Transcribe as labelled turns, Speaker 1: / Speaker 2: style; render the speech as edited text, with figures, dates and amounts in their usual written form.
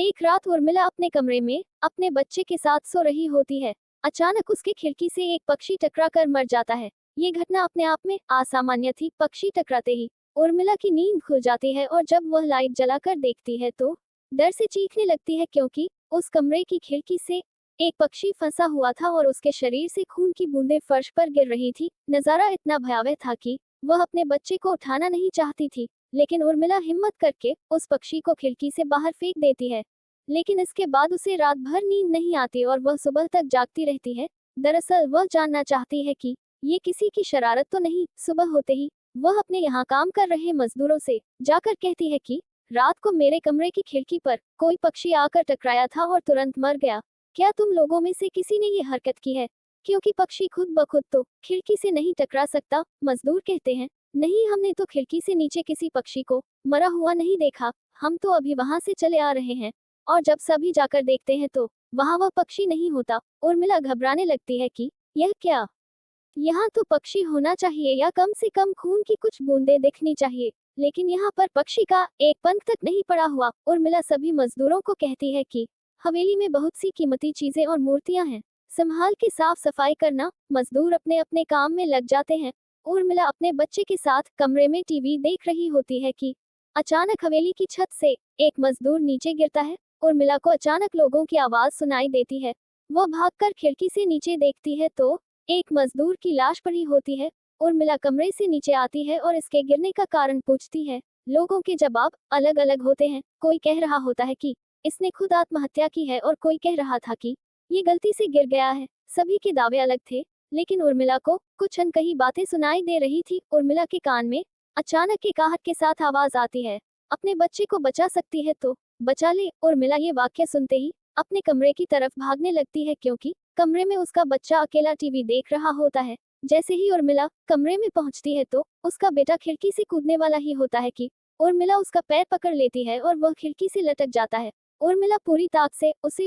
Speaker 1: एक रात उर्मिला अपने कमरे में अपने बच्चे के साथ सो रही होती है। अचानक उसके खिड़की से एक पक्षी टकराकर मर जाता है। ये घटना अपने आप में असामान्य थी। पक्षी टकराते ही उर्मिला की नींद खुल जाती है और जब वह लाइट जलाकर देखती है तो डर से चीखने लगती है, क्योंकि उस कमरे की खिड़की से एक पक्षी फंसा हुआ था और उसके शरीर से खून की बूंदें फर्श पर गिर रही थी। नजारा इतना भयावह था कि वह अपने बच्चे को उठाना नहीं चाहती थी, लेकिन उर्मिला हिम्मत करके उस पक्षी को खिड़की से बाहर फेंक देती है। लेकिन इसके बाद उसे रात भर नींद नहीं आती और वह सुबह तक जागती रहती है। दरअसल वह जानना चाहती है कि ये किसी की शरारत तो नहीं। सुबह होते ही वह अपने यहाँ काम कर रहे मजदूरों से जाकर कहती है कि रात को मेरे कमरे की खिड़की पर कोई पक्षी आकर टकराया था और तुरंत मर गया। क्या तुम लोगों में से किसी ने ये हरकत की है? क्योंकि पक्षी खुद ब खुद तो खिड़की से नहीं टकरा सकता। मजदूर कहते हैं, नहीं, हमने तो खिड़की से नीचे किसी पक्षी को मरा हुआ नहीं देखा। हम तो अभी वहां से चले आ रहे हैं। और जब सभी जाकर देखते हैं तो वहां वह पक्षी नहीं होता। उर्मिला घबराने लगती है कि यह क्या, यहाँ तो पक्षी होना चाहिए या कम से कम खून की कुछ बूंदें दिखनी चाहिए, लेकिन यहाँ पर पक्षी का एक पंख तक नहीं पड़ा हुआ। उर्मिला सभी मजदूरों को कहती है कि हवेली में बहुत सी कीमती चीजें और मूर्तियां हैं, संभाल के साफ सफाई करना। मजदूर अपने अपने काम में लग जाते हैं। उर्मिला अपने बच्चे के साथ कमरे में टीवी देख रही होती है कि अचानक हवेली की छत से एक मजदूर नीचे गिरता है। उर्मिला को अचानक लोगों की आवाज सुनाई देती है। वह भागकर खिड़की से नीचे देखती है तो एक मजदूर की लाश पड़ी होती है। उर्मिला कमरे से नीचे आती है और इसके गिरने का कारण पूछती है। लोगों के जवाब अलग अलग होते हैं। कोई कह रहा होता है कि इसने खुद आत्महत्या की है और कोई कह रहा था कि ये गलती से गिर गया है। सभी के दावे अलग थे, लेकिन उर्मिला को कुछ अनकही बातें सुनाई दे रही थी। उर्मिला के कान में अचानक एक आहट के साथ आवाज आती है, अपने बच्चे को बचा सकती है तो बचा ले। उर्मिला ये वाक्य सुनते ही अपने कमरे की तरफ भागने लगती है, क्योंकि कमरे में उसका बच्चा अकेला टीवी देख रहा होता है। जैसे ही उर्मिला कमरे में पहुंचती है तो उसका बेटा खिड़की से कूदने वाला ही होता है कि उर्मिला उसका पैर पकड़ लेती है और वह खिड़की से लटक जाता है। उर्मिला पूरी ताकत से उसे